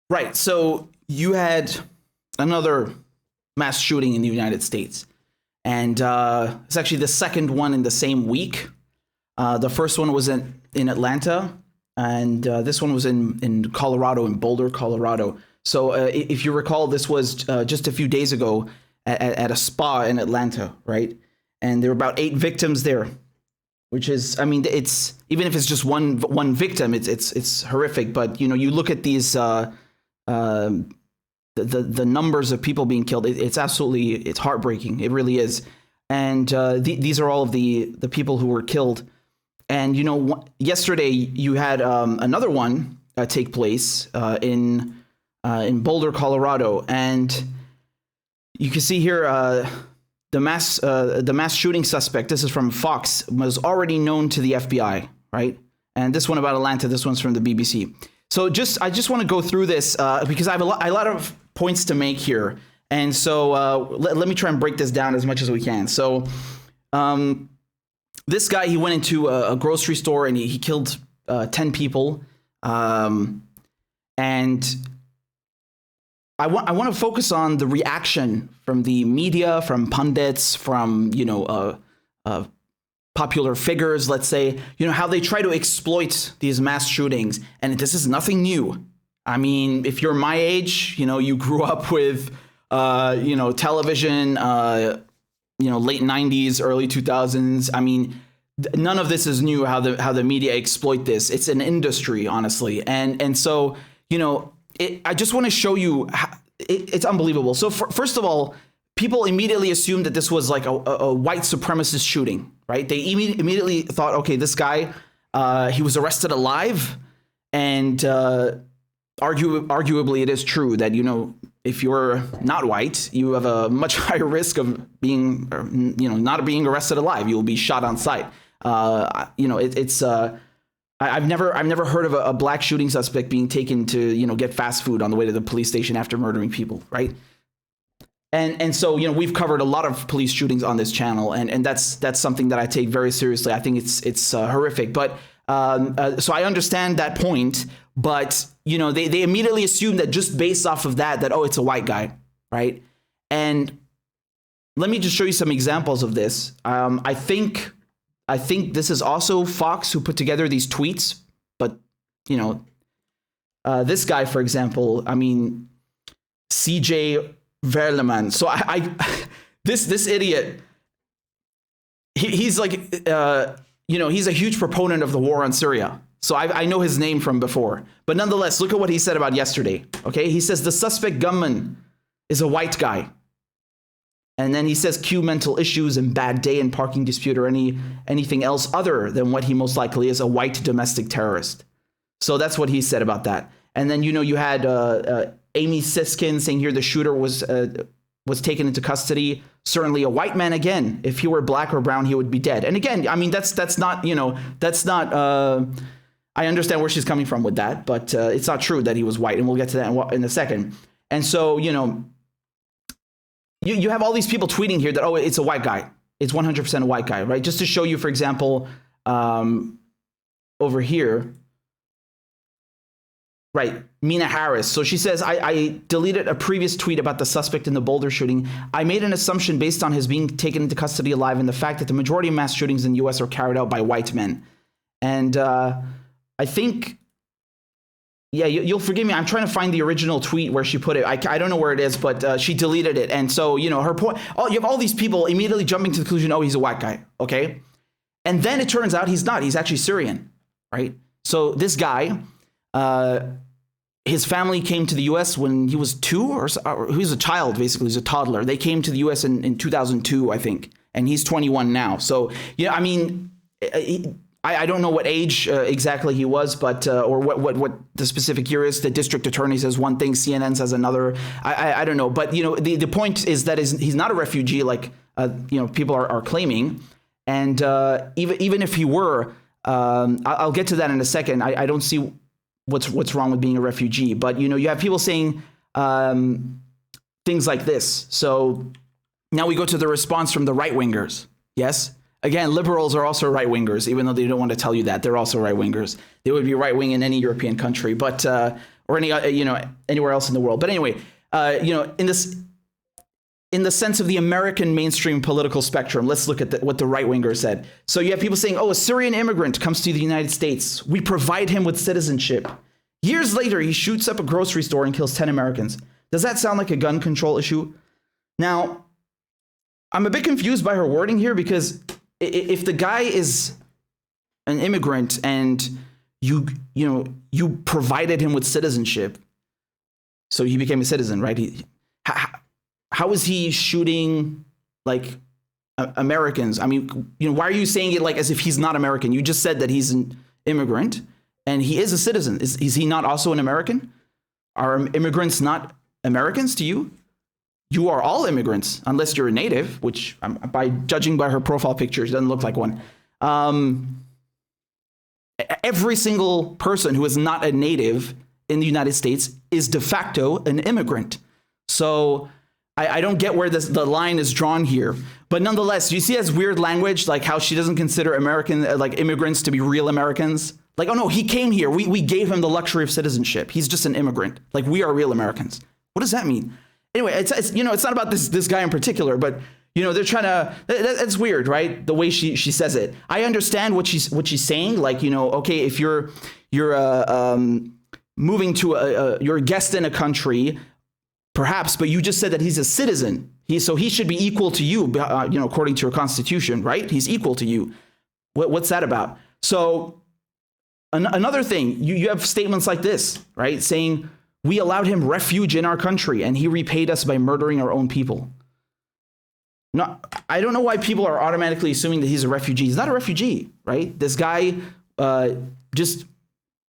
Right. So you had another mass shooting in the United States. And it's actually the second one in the same week. The first one was in Atlanta. And this one was in Colorado, in Boulder, Colorado. So if you recall, this was just a few days ago at a spa in Atlanta, right? And there were about 8 victims there, which is, I mean, it's, even if it's just one victim, it's horrific. But, you know, you look at these, the numbers of people being killed, it's absolutely, it's heartbreaking. It really is. And these are all of the people who were killed. And, you know, yesterday you had another one take place in Boulder, Colorado. And you can see here the mass shooting suspect, this is from Fox, was already known to the FBI, right? And this one about Atlanta, this one's from the BBC. So I just want to go through this because I have a lot of points to make here. And so let me try and break this down as much as we can. So this guy, he went into a grocery store and he killed 10 people. And I want to focus on the reaction from the media, from pundits, from, you know, popular figures, let's say, you know, how they try to exploit these mass shootings. And this is nothing new. I mean, if you're my age, you know, you grew up with, you know, television, you know, late 90s, early 2000s. I mean, none of this is new, how the media exploit this. It's an industry, honestly. And so, you know, I just want to show you, it's unbelievable. So first of all, people immediately assumed that this was like a white supremacist shooting, right? They immediately thought, okay, this guy, he was arrested alive. And arguably it is true that, you know, if you're not white, you have a much higher risk of being, you know, not being arrested alive. You will be shot on sight. You know, I've never heard of a black shooting suspect being taken to, you know, get fast food on the way to the police station after murdering people, right? And so, you know, we've covered a lot of police shootings on this channel, and that's something that I take very seriously. I think it's horrific. But so I understand that point, but, you know, they immediately assume that just based off of that, oh, it's a white guy, right? And let me just show you some examples of this. I think this is also Fox who put together these tweets, but, you know, this guy, for example, I mean, CJ Verleman. So this idiot, he's like, you know, he's a huge proponent of the war on Syria. So I know his name from before, but nonetheless, look at what he said about yesterday. Okay. He says the suspect gunman is a white guy. And then he says cue mental issues and bad day and parking dispute or anything else other than what he most likely is, a white domestic terrorist. So that's what he said about that. And then, you know, you had Amy Siskin saying here the shooter was taken into custody. Certainly a white man again. If he were black or brown, he would be dead. And again, I mean, that's not, you know, that's not, I understand where she's coming from with that, but it's not true that he was white. And we'll get to that in a second. And so, you know, you have all these people tweeting here that, oh, it's a white guy. It's 100% a white guy, right? Just to show you, for example, over here, right, Mina Harris. So she says, I deleted a previous tweet about the suspect in the Boulder shooting. I made an assumption based on his being taken into custody alive and the fact that the majority of mass shootings in the U.S. are carried out by white men. And I think, yeah, you'll forgive me. I'm trying to find the original tweet where she put it. I don't know where it is, but she deleted it. And so, you know, her point, you have all these people immediately jumping to the conclusion, oh, he's a white guy. Okay. And then it turns out he's not. He's actually Syrian, right? So this guy, his family came to the U.S. when he was 2 or he was a child, basically. He's a toddler. They came to the U.S. in 2002, I think. And he's 21 now. So, yeah, I mean, I don't know what age exactly he was, but or what the specific year is. The district attorney says one thing, CNN says another. I don't know. But, you know, the point is that he's not a refugee like, you know, people are claiming. And even if he were, I'll get to that in a second. I don't see what's wrong with being a refugee. But, you know, you have people saying things like this. So now we go to the response from the right wingers. Yes. Again, liberals are also right wingers, even though they don't want to tell you that. They're also right wingers. They would be right wing in any European country. But or any, anywhere else in the world. But anyway, in the sense of the American mainstream political spectrum, let's look at what the right winger said. So you have people saying, oh, a Syrian immigrant comes to the United States. We provide him with citizenship. Years later, he shoots up a grocery store and kills 10 Americans. Does that sound like a gun control issue? Now, I'm a bit confused by her wording here, because if the guy is an immigrant and you provided him with citizenship, so he became a citizen, right? How is he shooting like Americans? I mean, why are you saying it like as if he's not American? You just said that he's an immigrant and he is a citizen. Is he not also an American? Are immigrants not Americans to you? You are all immigrants, unless you're a native, which by judging by her profile picture, she doesn't look like one. Every single person who is not a native in the United States is de facto an immigrant. So I don't get where the line is drawn here. But nonetheless, you see as weird language, like how she doesn't consider immigrants to be real Americans. Like, oh no, he came here. We gave him the luxury of citizenship. He's just an immigrant. Like, we are real Americans. What does that mean? Anyway, it's not about this guy in particular, but they're trying to. It's weird, right? The way she says it. I understand what she's saying. Like, okay, if you're moving to you're a guest in a country, perhaps, but you just said that he's a citizen. So he should be equal to you, according to your constitution, right? He's equal to you. What's that about? So another thing, you have statements like this, right? Saying, we allowed him refuge in our country and he repaid us by murdering our own people. No, I don't know why people are automatically assuming that he's a refugee. He's not a refugee, right? This guy he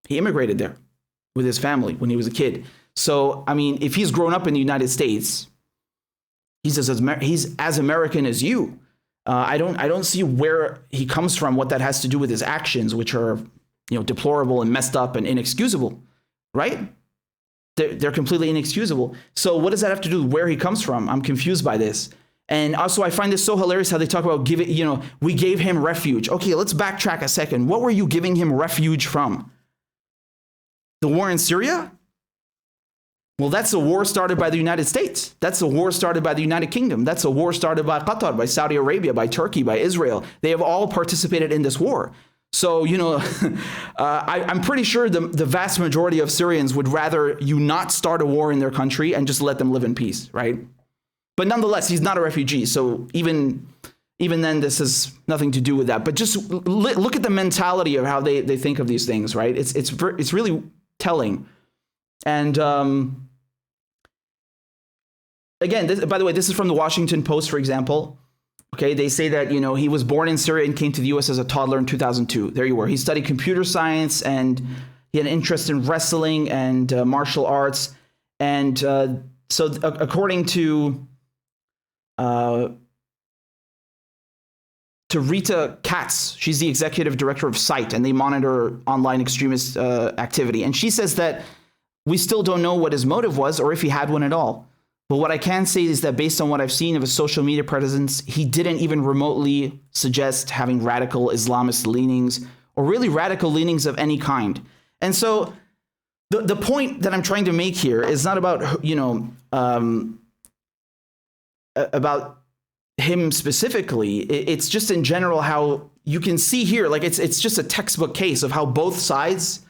immigrated there with his family when he was a kid. So, I mean, if he's grown up in the United States, he's as American as you. I don't see where he comes from, what that has to do with his actions, which are, deplorable and messed up and inexcusable, right? They're completely inexcusable. So what does that have to do with where he comes from? I'm confused by this. And also, I find this so hilarious how they talk about we gave him refuge. Okay, let's backtrack a second. What were you giving him refuge from? The war in Syria? Well, that's a war started by the United States. That's a war started by the United Kingdom. That's a war started by Qatar, by Saudi Arabia, by Turkey, by Israel. They have all participated in this war. So, I'm pretty sure the vast majority of Syrians would rather you not start a war in their country and just let them live in peace, right? But nonetheless, he's not a refugee. So even then, this has nothing to do with that. But just look at the mentality of how they think of these things, right? It's really telling. And again, by the way, this is from the Washington Post, for example. Okay, they say that, he was born in Syria and came to the U.S. as a toddler in 2002. There you were. He studied computer science and he had an interest in wrestling and martial arts. And so according to Rita Katz, she's the executive director of SITE, and they monitor online extremist activity. And she says that we still don't know what his motive was or if he had one at all. But what I can say is that based on what I've seen of his social media presence, he didn't even remotely suggest having radical Islamist leanings or really radical leanings of any kind. And so the point that I'm trying to make here is not about, about him specifically. It's just in general how you can see here, like it's just a textbook case of how both sides,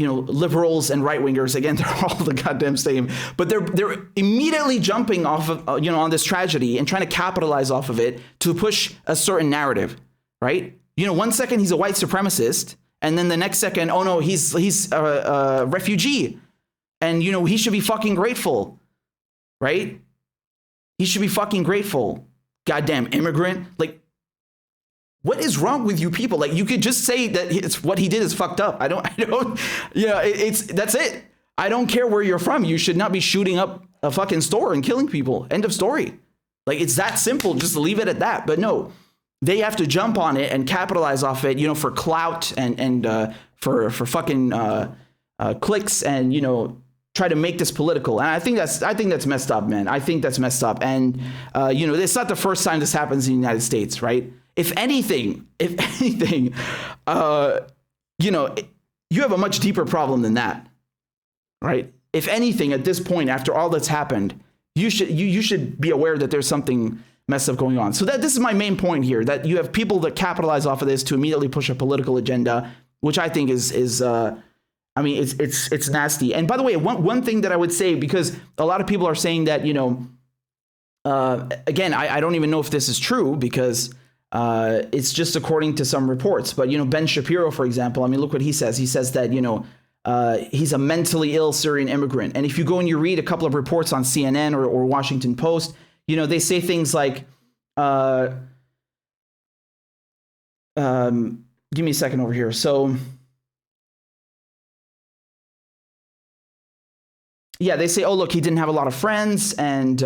liberals and right wingers, again, they're all the goddamn same, but they're immediately jumping off of, on this tragedy and trying to capitalize off of it to push a certain narrative, right? 1 second he's a white supremacist, and then the next second, oh no, he's a refugee, and he should be fucking grateful, right? He should be fucking grateful. Goddamn immigrant. Like, what is wrong with you people? Like, you could just say that it's what he did is fucked up. That's it. I don't care where you're from. You should not be shooting up a fucking store and killing people. End of story. Like, it's that simple. Just leave it at that. But no, they have to jump on it and capitalize off it, for clout and for fucking clicks and, try to make this political. And I think that's messed up, man. I think that's messed up. And, it's not the first time this happens in the United States, right? If anything, you have a much deeper problem than that, right? If anything, at this point, after all that's happened, you should be aware that there's something messed up going on. So this is my main point here, that you have people that capitalize off of this to immediately push a political agenda, which I think is it's nasty. And by the way, one thing that I would say, because a lot of people are saying that, again, I don't even know if this is true, because it's just according to some reports. But, Ben Shapiro, for example, I mean, look what he says. He says that, he's a mentally ill Syrian immigrant. And if you go and you read a couple of reports on CNN or Washington Post, they say things like, give me a second over here. So, yeah, they say, oh, look, he didn't have a lot of friends. And,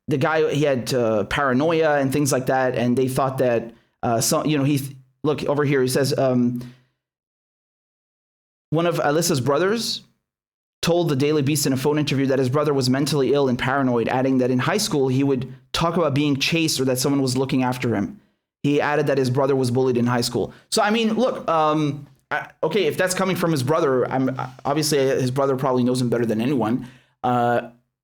the guy, he had paranoia and things like that. And they thought that, look over here, he says, one of Alyssa's brothers told the Daily Beast in a phone interview that his brother was mentally ill and paranoid, adding that in high school he would talk about being chased or that someone was looking after him. He added that his brother was bullied in high school. So, I mean, look, okay, if that's coming from his brother, obviously his brother probably knows him better than anyone.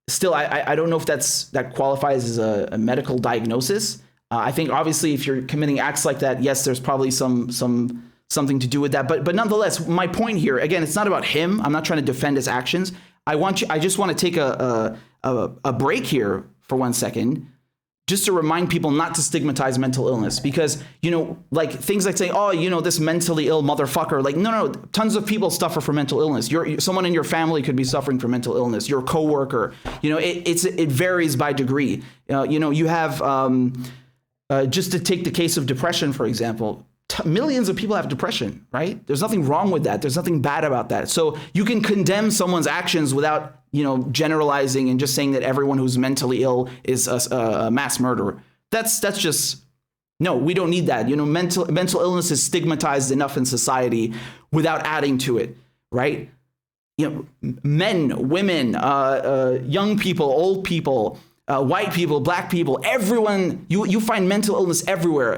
Still, I don't know if that qualifies as a medical diagnosis. I think obviously if you're committing acts like that, yes, there's probably something to do with that. But nonetheless, my point here, again, it's not about him. I'm not trying to defend his actions. I just want to take a break here for 1 second, just to remind people not to stigmatize mental illness, because, like things like saying, oh, this mentally ill motherfucker, like, no, tons of people suffer from mental illness. Someone in your family could be suffering from mental illness. Your coworker, it varies by degree. You have, just to take the case of depression, for example, millions of people have depression, right? There's nothing wrong with that. There's nothing bad about that. So you can condemn someone's actions without, generalizing and just saying that everyone who's mentally ill is a mass murderer. That's just, no, we don't need that. Mental illness is stigmatized enough in society without adding to it, right? Men, women, young people, old people, white people, black people, everyone, you find mental illness everywhere.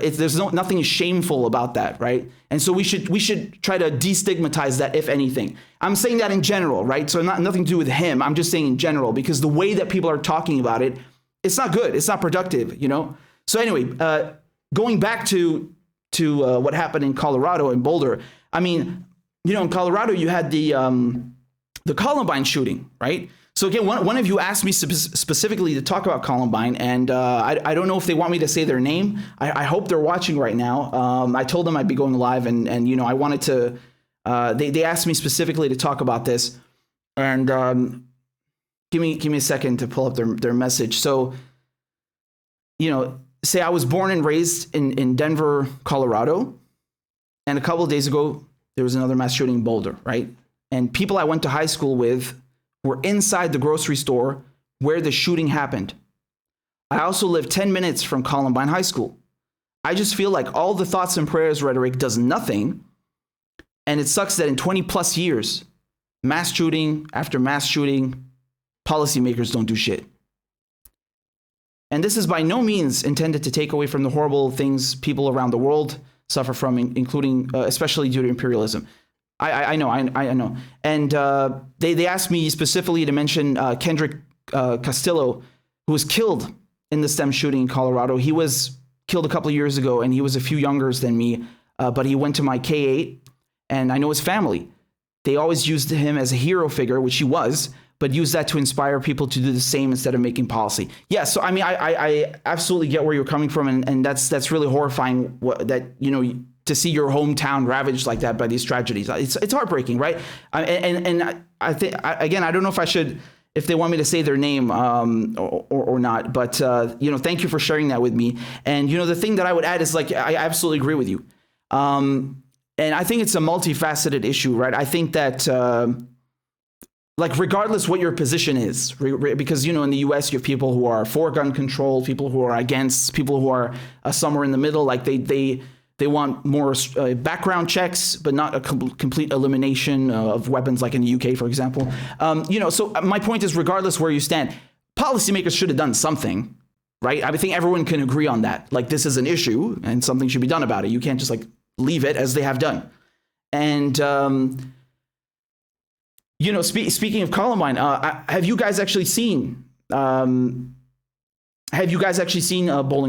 Nothing shameful about that, right? And so we should try to destigmatize that, if anything. I'm saying that in general, right? So nothing to do with him. I'm just saying in general, because the way that people are talking about it, it's not good. It's not productive, So anyway, going back to what happened in Colorado and Boulder. I mean, in Colorado, you had the Columbine shooting, right? So again, one of you asked me specifically to talk about Columbine, and I don't know if they want me to say their name. I hope they're watching right now. I told them I'd be going live, and I wanted to. They asked me specifically to talk about this, and give me a second to pull up their message. So, say I was born and raised in Denver, Colorado, and a couple of days ago there was another mass shooting in Boulder, right? And people I went to high school with were inside the grocery store where the shooting happened. I also live 10 minutes from Columbine High School. I just feel like all the thoughts and prayers rhetoric does nothing. And it sucks that in 20 plus years, mass shooting after mass shooting, policymakers don't do shit. And this is by no means intended to take away from the horrible things people around the world suffer from, including especially due to imperialism. I know. And they asked me specifically to mention Kendrick Castillo, who was killed in the STEM shooting in Colorado. He was killed a couple of years ago, and he was a few younger than me, but he went to my K-8, and I know his family. They always used him as a hero figure, which he was, but used that to inspire people to do the same instead of making policy. Yeah, so I mean, I absolutely get where you're coming from, and that's really horrifying to see your hometown ravaged like that by these tragedies. It's heartbreaking, right? And I think, again, I don't know if they want me to say their name or not, but thank you for sharing that with me. And the thing that I would add is, like, I absolutely agree with you. And I think it's a multifaceted issue, right? I think that regardless what your position is, because in the US you have people who are for gun control, people who are against, people who are somewhere in the middle, like they want more background checks, but not a complete elimination of weapons, like in the UK, for example. So my point is, regardless where you stand, policymakers should have done something, right? I think everyone can agree on that. Like, this is an issue and something should be done about it. You can't just leave it as they have done. And speaking of Columbine, have you guys actually seen? Bowling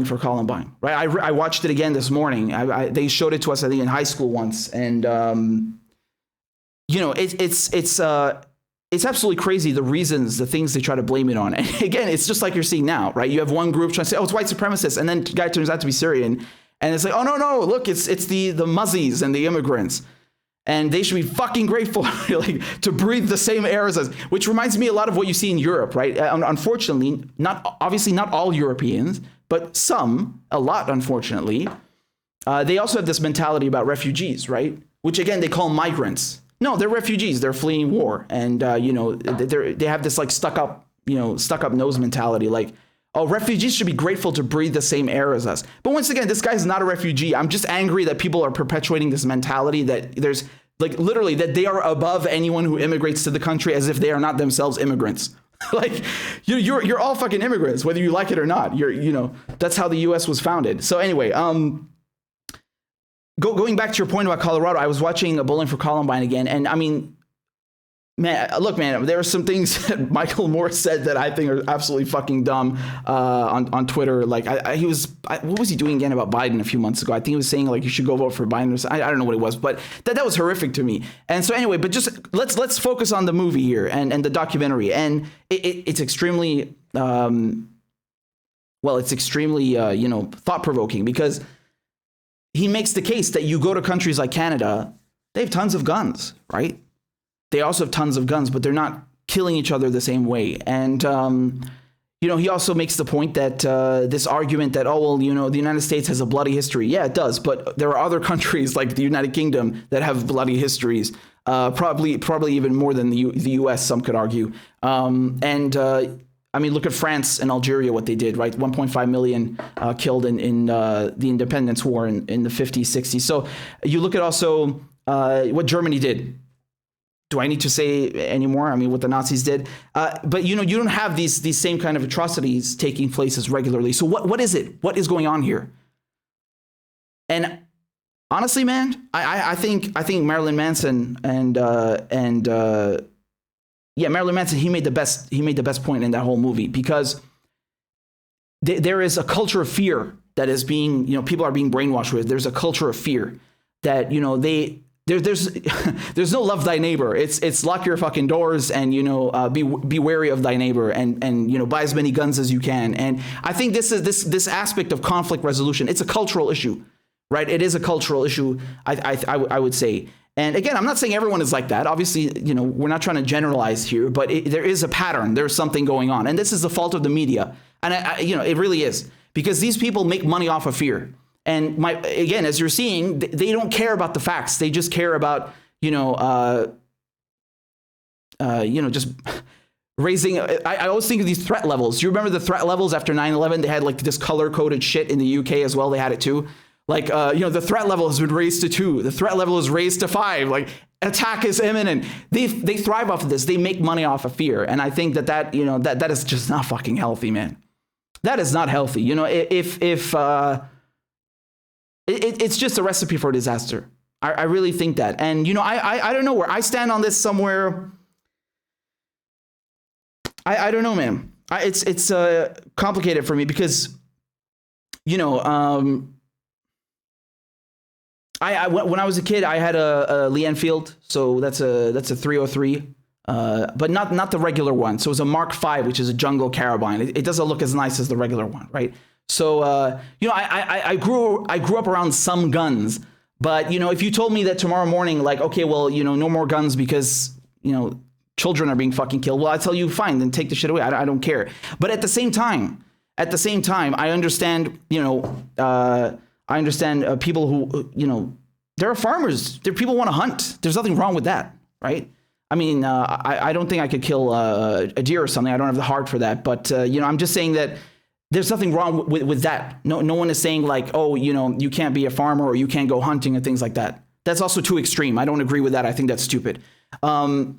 for Columbine? Right, I watched it again this morning. They showed it to us, I think, in high school once, and it's absolutely crazy the things they try to blame it on. And again, it's just like you're seeing now, right? You have one group trying to say, oh, it's white supremacists, and then the guy turns out to be Syrian, and it's like, oh no, look, it's the Muzzies and the immigrants. And they should be fucking grateful like, to breathe the same air as us, which reminds me a lot of what you see in Europe, right? Unfortunately, not all Europeans, but a lot, unfortunately, they also have this mentality about refugees, right? Which again, they call migrants. No, they're refugees. They're fleeing war, and they have this like stuck up nose mentality, like, oh, refugees should be grateful to breathe the same air as us. But once again, this guy's not a refugee. I'm just angry that people are perpetuating this mentality that there's like literally that they are above anyone who immigrates to the country, as if they are not themselves immigrants. Like you're all fucking immigrants, whether you like it or not. That's how the U.S. was founded. So anyway, going back to your point about Colorado, I was watching Bowling for Columbine again, and I mean, man, there are some things that Michael Moore said that I think are absolutely fucking dumb on Twitter. Like what was he doing again about Biden a few months ago? I think he was saying like you should go vote for Biden. Or something. I don't know what it was, but that was horrific to me. And so anyway, but just let's focus on the movie here and the documentary. And it's extremely thought provoking, because he makes the case that you go to countries like Canada, they have tons of guns, right? They also have tons of guns, but they're not killing each other the same way. And, he also makes the point that this argument that, the United States has a bloody history. Yeah, it does. But there are other countries like the United Kingdom that have bloody histories, probably even more than the U.S., some could argue. Look at France and Algeria, what they did, right? 1.5 million killed in the independence war in the 50s, 60s. So you look at also what Germany did. Do I need to say anymore? I mean, what the Nazis did. But, you don't have these same kind of atrocities taking place as regularly. So what is it? What is going on here? And honestly, man, I think Marilyn Manson Marilyn Manson, he made the best point in that whole movie, because there is a culture of fear that is being, people are being brainwashed with. There's a culture of fear that, there's no love thy neighbor. It's lock your fucking doors and, be wary of thy neighbor and buy as many guns as you can. And I think this aspect of conflict resolution, it's a cultural issue, right? It is a cultural issue, I would say. And again, I'm not saying everyone is like that. Obviously, we're not trying to generalize here, but there is a pattern. There's something going on. And this is the fault of the media. And it really is, because these people make money off of fear. And again, as you're seeing, they don't care about the facts. They just care about, just raising. I always think of these threat levels. Do you remember the threat levels after 9/11? They had like this color-coded shit in the UK as well. They had it too. Like, the threat level has been raised to 2. The threat level is raised to 5. Like, attack is imminent. They thrive off of this. They make money off of fear. And I think that is just not fucking healthy, man. That is not healthy. It's just a recipe for disaster. I really think that. And, I don't know where I stand on this somewhere. I don't know, man. It's complicated for me because, when I was a kid, I had a Lee Enfield. So that's a 303. But not the regular one. So it was a Mark V, which is a jungle carabine. It doesn't look as nice as the regular one, right? So, I grew up around some guns, but, if you told me that tomorrow morning, like, okay, well, no more guns because, children are being fucking killed. Well, I tell you, fine, then take the shit away. I don't care. But at the same time, I understand, people who, there are farmers, people want to hunt. There's nothing wrong with that, right? I mean, I don't think I could kill a deer or something. I don't have the heart for that. But, I'm just saying that there's nothing wrong with that. No one is saying like, oh, you can't be a farmer or you can't go hunting and things like that. That's also too extreme. I don't agree with that. I think that's stupid. If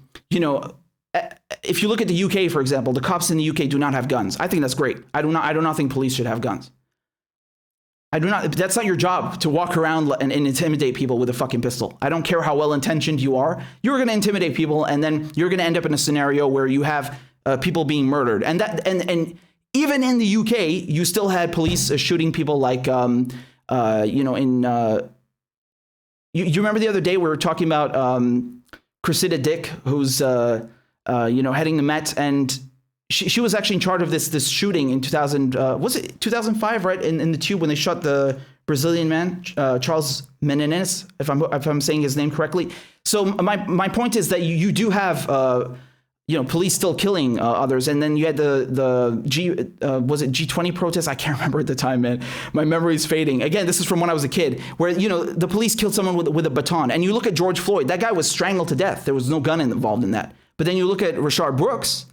you look at the UK, for example, the cops in the UK do not have guns. I think that's great. I do not think police should have guns. I do not. That's not your job to walk around and intimidate people with a fucking pistol. I don't care how well intentioned you are. You're going to intimidate people, and then you're going to end up in a scenario where you have people being murdered. And even in the UK, you still had police shooting people like you remember the other day we were talking about Cressida Dick, who's heading the Met, and she was actually in charge of this shooting in 2000. Was it 2005? Right in the Tube when they shot the Brazilian man Charles Menendez, if I'm saying his name correctly. So my point is that you do have police still killing others, and then you had the G20 protests? I can't remember at the time, man. My memory is fading. Again, this is from when I was a kid, where the police killed someone with a baton. And you look at George Floyd, that guy was strangled to death. There was no gun involved in that. But then you look at Rashard Brooks,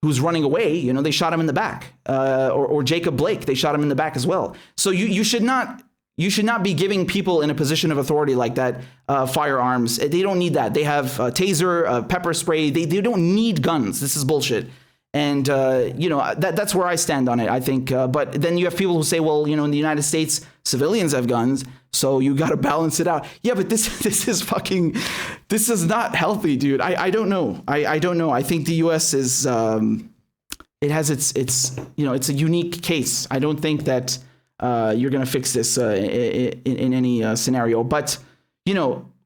who's running away. They shot him in the back. Or Jacob Blake, they shot him in the back as well. So you should not be giving people in a position of authority like that firearms. They don't need that. They have taser, pepper spray. They don't need guns. This is bullshit. And, that's where I stand on it, I think. But then you have people who say, well, in the United States, civilians have guns, so you got to balance it out. Yeah, but this is not healthy, dude. I don't know. I don't know. I think the U.S. is, it has it's a unique case. I don't think that you're going to fix this in any scenario. But,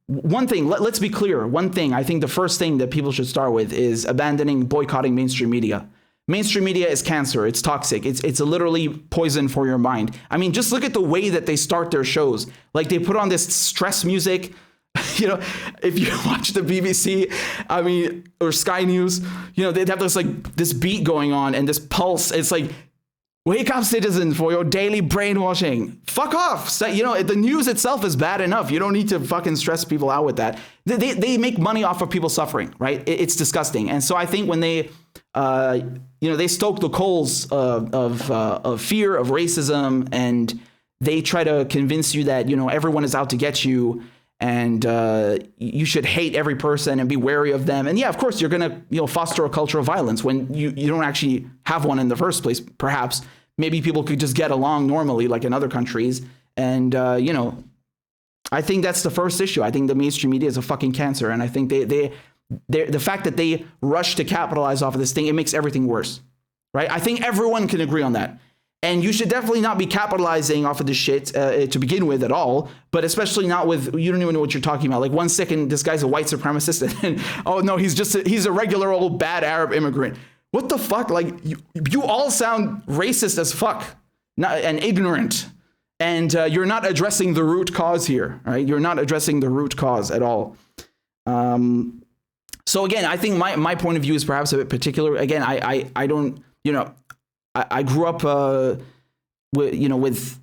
one thing, let's be clear. One thing, I think the first thing that people should start with is boycotting mainstream media. Mainstream media is cancer. It's toxic. It's a literally poison for your mind. I mean, just look at the way that they start their shows. Like they put on this stress music. If you watch the BBC, or Sky News, they'd have this beat going on and this pulse. It's like, wake up, citizens, for your daily brainwashing. Fuck off. The news itself is bad enough. You don't need to fucking stress people out with that. They make money off of people suffering, right? It's disgusting. And so I think when they, they stoke the coals of fear, of racism, and they try to convince you that, everyone is out to get you, and you should hate every person and be wary of them. And yeah, of course, you're going to foster a culture of violence when you don't actually have one in the first place. Perhaps maybe people could just get along normally like in other countries. And I think that's the first issue. I think the mainstream media is a fucking cancer, and I think the fact that they rush to capitalize off of this thing, it makes everything worse, right? I think everyone can agree on that. And you should definitely not be capitalizing off of this shit to begin with at all, but especially not with, you don't even know what you're talking about. Like 1 second, this guy's a white supremacist, and oh no, he's a regular old bad Arab immigrant. What the fuck? Like you all sound racist as fuck and ignorant, and you're not addressing the root cause here, right? You're not addressing the root cause at all. So again, I think my point of view is perhaps a bit particular. Again, I don't, I grew up, with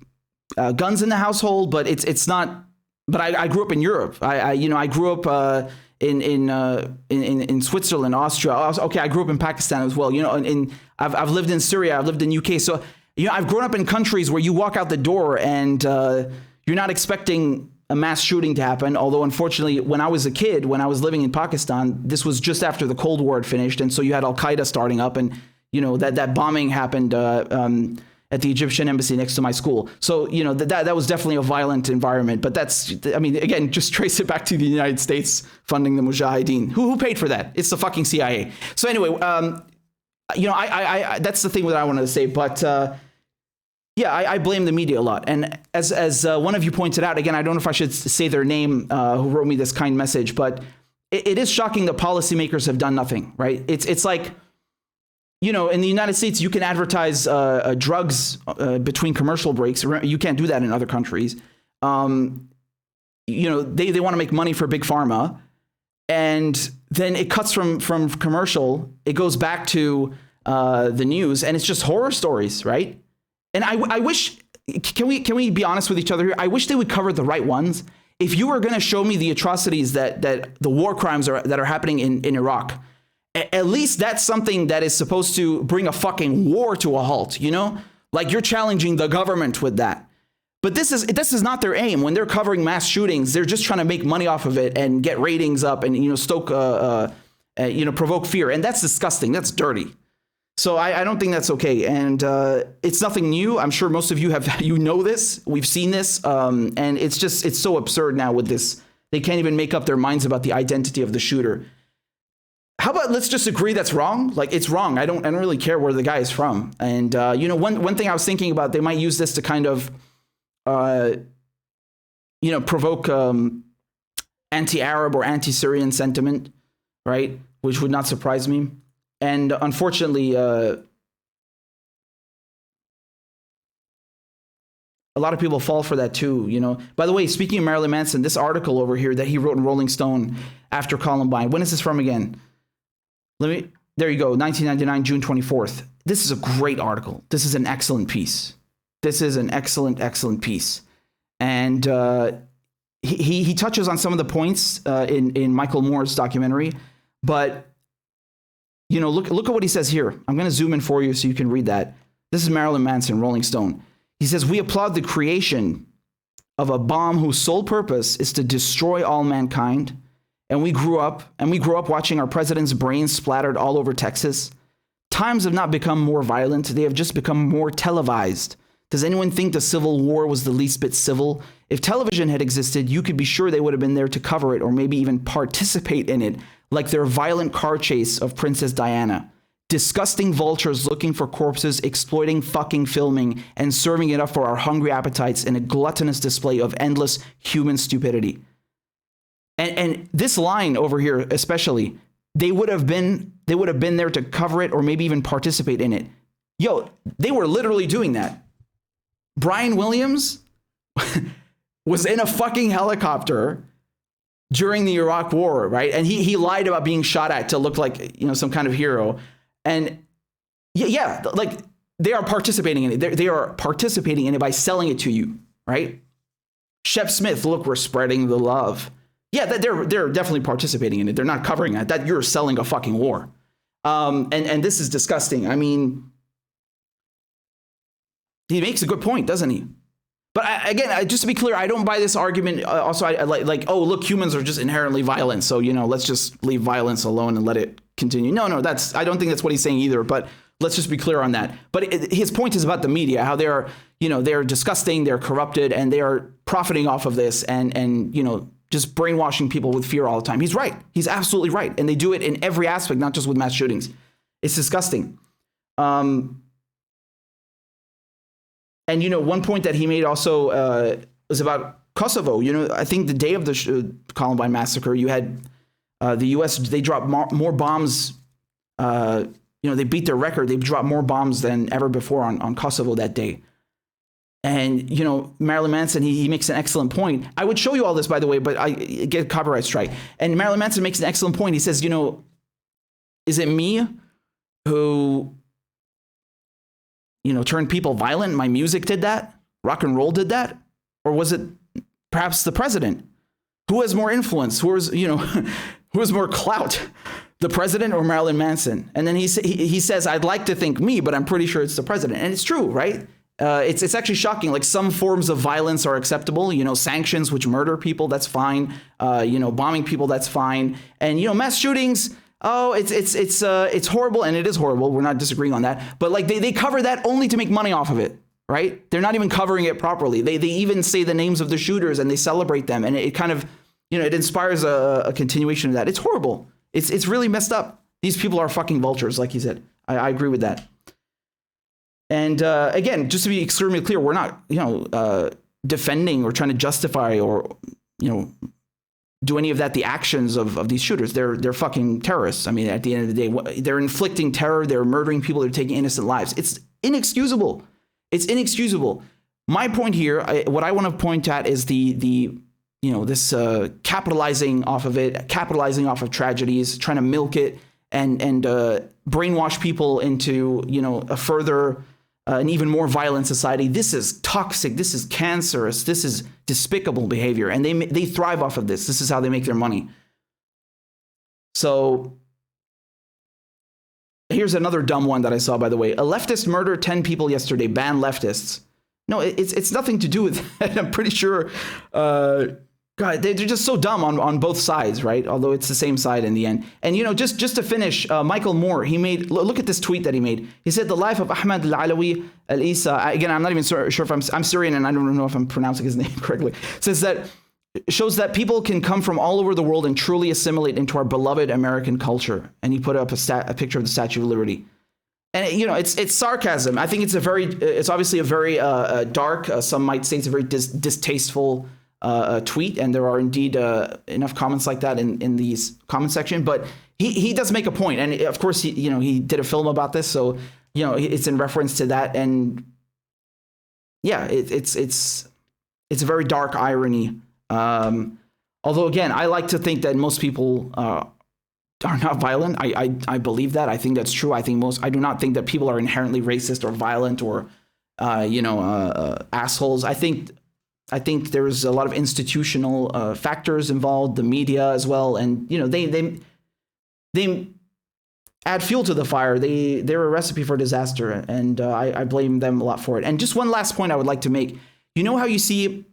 guns in the household, but it's not. But I grew up in Europe. I grew up in Switzerland, Austria. Okay, I grew up in Pakistan as well. I've lived in Syria. I've lived in UK. So I've grown up in countries where you walk out the door and you're not expecting a mass shooting to happen. Although unfortunately, when I was a kid, when I was living in Pakistan, this was just after the Cold War had finished, and so you had Al Qaeda starting up, and that bombing happened at the Egyptian embassy next to my school. So, that was definitely a violent environment. But again, just trace it back to the United States funding the Mujahideen. Who paid for that? It's the fucking CIA. So anyway, I that's the thing that I wanted to say. But I blame the media a lot. And as one of you pointed out, again, I don't know if I should say their name, who wrote me this kind message, but it is shocking that policymakers have done nothing, right? It's like, in the United States, you can advertise drugs between commercial breaks. You can't do that in other countries. They want to make money for Big Pharma. And then it cuts from commercial. It goes back to the news, and it's just horror stories, right? And I wish, can we be honest with each other here? I wish they would cover the right ones. If you were going to show me the atrocities that the war crimes that are happening in Iraq, at least that's something that is supposed to bring a fucking war to a halt, Like you're challenging the government with that. But this is not their aim. When they're covering mass shootings, they're just trying to make money off of it and get ratings up and, stoke, provoke fear. And that's disgusting. That's dirty. So I don't think that's okay. And it's nothing new. I'm sure most of you have, this. We've seen this. And it's so absurd now with this. They can't even make up their minds about the identity of the shooter. How about let's just agree that's wrong? Like, it's wrong. I don't really care where the guy is from. And, one thing I was thinking about, they might use this to kind of, provoke anti-Arab or anti-Syrian sentiment, right? Which would not surprise me. And unfortunately, a lot of people fall for that too, By the way, speaking of Marilyn Manson, this article over here that he wrote in Rolling Stone after Columbine, when is this from again? There you go, 1999, June 24th. This is a great article. This is an excellent piece. This is an excellent piece. And he touches on some of the points in Michael Moore's documentary, but look at what he says here. I'm going to zoom in for you so you can read that. This is Marilyn Manson, Rolling Stone. He says, "We applaud the creation of a bomb whose sole purpose is to destroy all mankind. And we grew up watching our president's brains splattered all over Texas. Times have not become more violent. They have just become more televised. Does anyone think the Civil War was the least bit civil? If television had existed, you could be sure they would have been there to cover it or maybe even participate in it, like their violent car chase of Princess Diana. Disgusting vultures looking for corpses, exploiting fucking filming, and serving it up for our hungry appetites in a gluttonous display of endless human stupidity." And this line over here, especially, they would have been there to cover it or maybe even participate in it. Yo, they were literally doing that. Brian Williams was in a fucking helicopter during the Iraq War, right? And he lied about being shot at to look like, some kind of hero. And yeah, like they are participating in it. They are participating in it by selling it to you, right? Shep Smith, look, we're spreading the love. Yeah, they're definitely participating in it. They're not covering it. That you're selling a fucking war. And this is disgusting. I mean, he makes a good point, doesn't he? But again, just to be clear, I don't buy this argument. Also, I like, oh, look, humans are just inherently violent. So, let's just leave violence alone and let it continue. No, I don't think that's what he's saying either. But let's just be clear on that. But his point is about the media, how they're, they're disgusting, they're corrupted, and they are profiting off of this and just brainwashing people with fear all the time. He's right. He's absolutely right. And they do it in every aspect, not just with mass shootings. It's disgusting. And, one point that he made also was about Kosovo. I think the day of the Columbine massacre, you had the U.S., they dropped more bombs. They beat their record. They dropped more bombs than ever before on Kosovo that day. And, Marilyn Manson, he makes an excellent point. I would show you all this, by the way, but I get a copyright strike. And Marilyn Manson makes an excellent point. He says, is it me who, turned people violent? My music did that? Rock and roll did that? Or was it perhaps the president? Who has more influence? Who has more clout? The president or Marilyn Manson? And then he says, I'd like to think me, but I'm pretty sure it's the president. And it's true, right? It's actually shocking. Like, some forms of violence are acceptable. Sanctions, which murder people, that's fine. Bombing people, that's fine. And mass shootings. Oh, it's horrible, and it is horrible. We're not disagreeing on that. But like they cover that only to make money off of it, right? They're not even covering it properly. They even say the names of the shooters and they celebrate them, and it kind of it inspires a continuation of that. It's horrible. It's really messed up. These people are fucking vultures, like he said. I agree with that. And again, just to be extremely clear, we're not, defending or trying to justify or, do any of that. The actions of these shooters, they're fucking terrorists. I mean, at the end of the day, they're inflicting terror. They're murdering people. They're taking innocent lives. It's inexcusable. It's inexcusable. My point here, what I want to point at is this capitalizing off of it, capitalizing off of tragedies, trying to milk it and brainwash people into, a further, an even more violent society. This is toxic. This is cancerous. This is despicable behavior. And they thrive off of this. This is how they make their money. So here's another dumb one that I saw, by the way. A leftist murdered 10 people yesterday. Ban leftists. No, it's nothing to do with that. I'm pretty sure God, they're just so dumb on both sides, right? Although it's the same side in the end. And, just to finish, Michael Moore, he made, look at this tweet that he made. He said, the life of Ahmad al-Alawi al-Isa, again, I'm not even sure if I'm Syrian and I don't know if I'm pronouncing his name correctly, says that, shows that people can come from all over the world and truly assimilate into our beloved American culture. And he put up a picture of the Statue of Liberty. And, it's sarcasm. I think it's obviously a very dark, some might say it's a very distasteful tweet, and there are indeed enough comments like that in these comment section. But he does make a point, and of course he did a film about this, so it's in reference to that, and yeah, it's a very dark irony. Although again, I like to think that most people are not violent. I believe that. I think that's true. I do not think that people are inherently racist or violent or assholes. I think there's a lot of institutional factors involved, the media as well, and they add fuel to the fire. They're a recipe for disaster, and I blame them a lot for it. And just one last point I would like to make. You know how you see,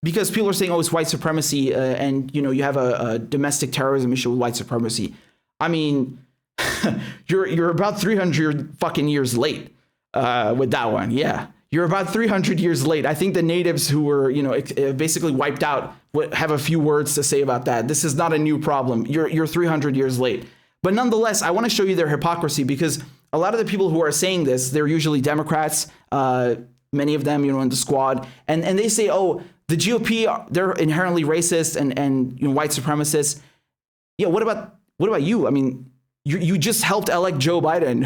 because people are saying, oh, it's white supremacy, and you have a domestic terrorism issue with white supremacy. I mean, you're about 300 fucking years late with that one, yeah. You're about 300 years late. I think the natives who were, basically wiped out have a few words to say about that. This is not a new problem. You're 300 years late. But nonetheless, I want to show you their hypocrisy, because a lot of the people who are saying this, they're usually Democrats, many of them, in the squad. And they say, oh, the GOP, they're inherently racist and white supremacists. Yeah, what about you? I mean, you just helped elect Joe Biden,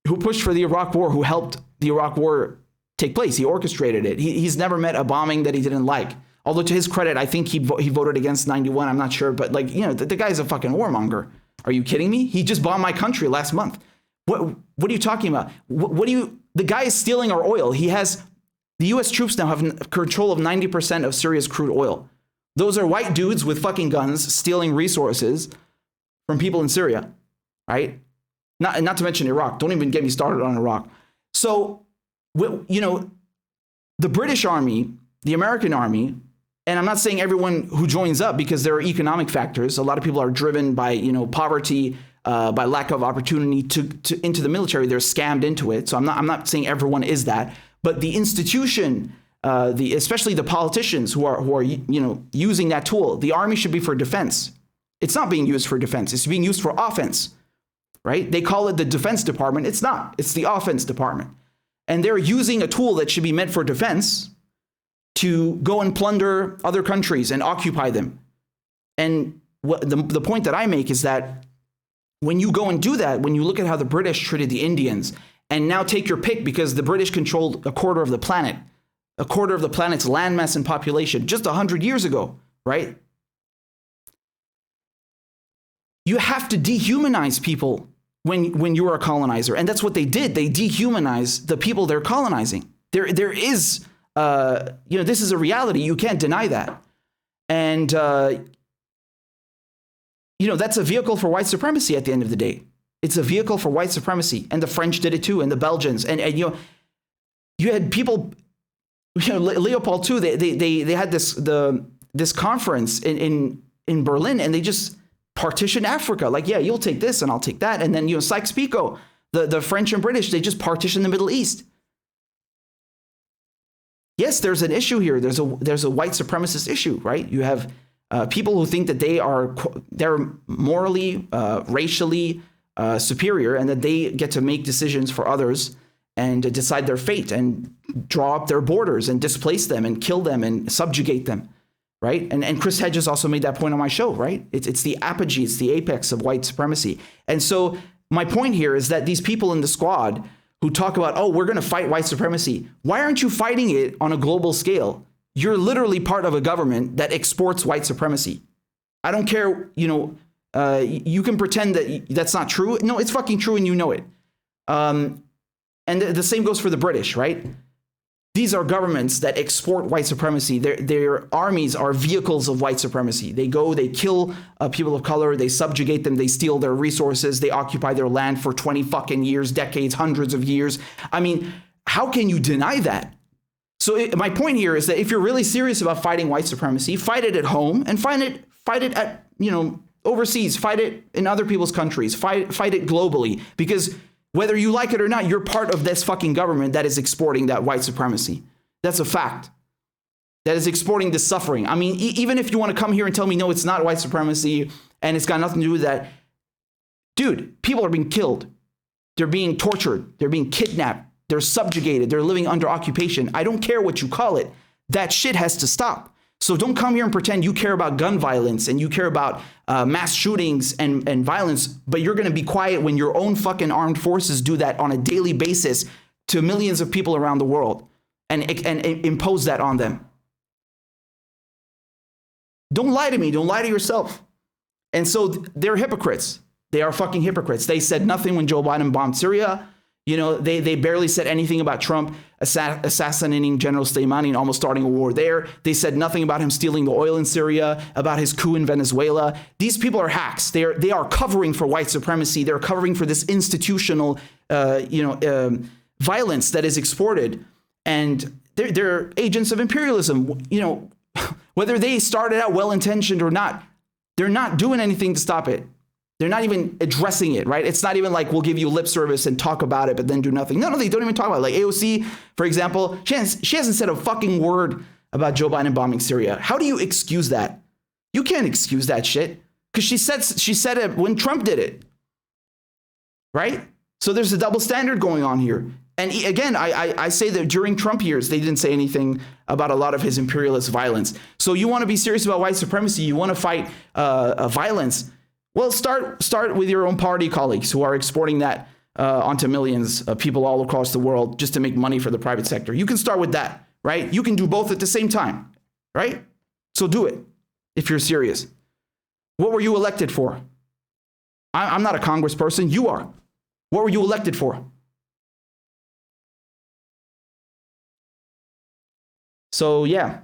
who pushed for the Iraq War, who helped the Iraq War take place. He orchestrated it. He's never met a bombing that he didn't like. Although to his credit, I think he voted against 91. I'm not sure. But the guy's a fucking warmonger. Are you kidding me? He just bombed my country last month. What are you talking about? The guy is stealing our oil. The U.S. troops now have control of 90% of Syria's crude oil. Those are white dudes with fucking guns stealing resources from people in Syria, right? Not to mention Iraq. Don't even get me started on Iraq. So, the British army, the American army, and I'm not saying everyone who joins up, because there are economic factors. A lot of people are driven by, poverty, by lack of opportunity to into the military. They're scammed into it. So I'm not saying everyone is that, but the institution, especially the politicians who are using that tool, the army should be for defense. It's not being used for defense. It's being used for offense. Right? They call it the Defense Department. It's not. It's the Offense Department. And they're using a tool that should be meant for defense to go and plunder other countries and occupy them. And the point that I make is that when you go and do that, when you look at how the British treated the Indians, and now take your pick, because the British controlled a quarter of the planet's landmass and population just 100 years ago, right? You have to dehumanize people when you are a colonizer. And that's what they did. They dehumanized the people they're colonizing. There is, this is a reality. You can't deny that. And, that's a vehicle for white supremacy at the end of the day. It's a vehicle for white supremacy. And the French did it too, and the Belgians. And you had people, Leopold II, they had this conference in Berlin, and they just partition Africa. Like, yeah, you'll take this and I'll take that. And then, Sykes-Picot, the French and British, they just partition the Middle East. Yes, there's an issue here. There's a white supremacist issue, right? You have people who think that they're morally, racially superior, and that they get to make decisions for others and decide their fate and draw up their borders and displace them and kill them and subjugate them. Right? And Chris Hedges also made that point on my show, right? It's the apogee, it's the apex of white supremacy. And so my point here is that these people in the squad who talk about, oh, we're going to fight white supremacy, why aren't you fighting it on a global scale? You're literally part of a government that exports white supremacy. I don't care, you can pretend that that's not true. No, it's fucking true, and you know it. And the same goes for the British, right? These are governments that export white supremacy. Their armies are vehicles of white supremacy. They go, they kill people of color, they subjugate them, they steal their resources, they occupy their land for 20 fucking years, decades, hundreds of years. I mean, how can you deny that? So my point here is that if you're really serious about fighting white supremacy, fight it at home and fight it at, overseas, fight it in other people's countries, fight it globally, because whether you like it or not, you're part of this fucking government that is exporting that white supremacy. That's a fact. That is exporting this suffering. I mean, even if you want to come here and tell me, no, it's not white supremacy and it's got nothing to do with that. Dude, people are being killed. They're being tortured. They're being kidnapped. They're subjugated. They're living under occupation. I don't care what you call it. That shit has to stop. So don't come here and pretend you care about gun violence and you care about mass shootings and violence, but you're going to be quiet when your own fucking armed forces do that on a daily basis to millions of people around the world and impose that on them. Don't lie to me. Don't lie to yourself. And so they're hypocrites. They are fucking hypocrites. They said nothing when Joe Biden bombed Syria. They barely said anything about Trump assassinating General Soleimani and almost starting a war there. They said nothing about him stealing the oil in Syria, about his coup in Venezuela. These people are hacks. They are covering for white supremacy. They're covering for this institutional, violence that is exported, and they're agents of imperialism. Whether they started out well-intentioned or not, they're not doing anything to stop it. They're not even addressing it, right? It's not even like we'll give you lip service and talk about it, but then do nothing. No, they don't even talk about it. Like AOC, for example, she hasn't said a fucking word about Joe Biden bombing Syria. How do you excuse that? You can't excuse that shit because she said it when Trump did it, right? So there's a double standard going on here. And again, I say that during Trump years, they didn't say anything about a lot of his imperialist violence. So you want to be serious about white supremacy, you want to fight violence. Well, start with your own party colleagues who are exporting that onto millions of people all across the world just to make money for the private sector. You can start with that, right? You can do both at the same time, right? So do it if you're serious. What were you elected for? I'm not a congressperson. You are. What were you elected for? So, yeah.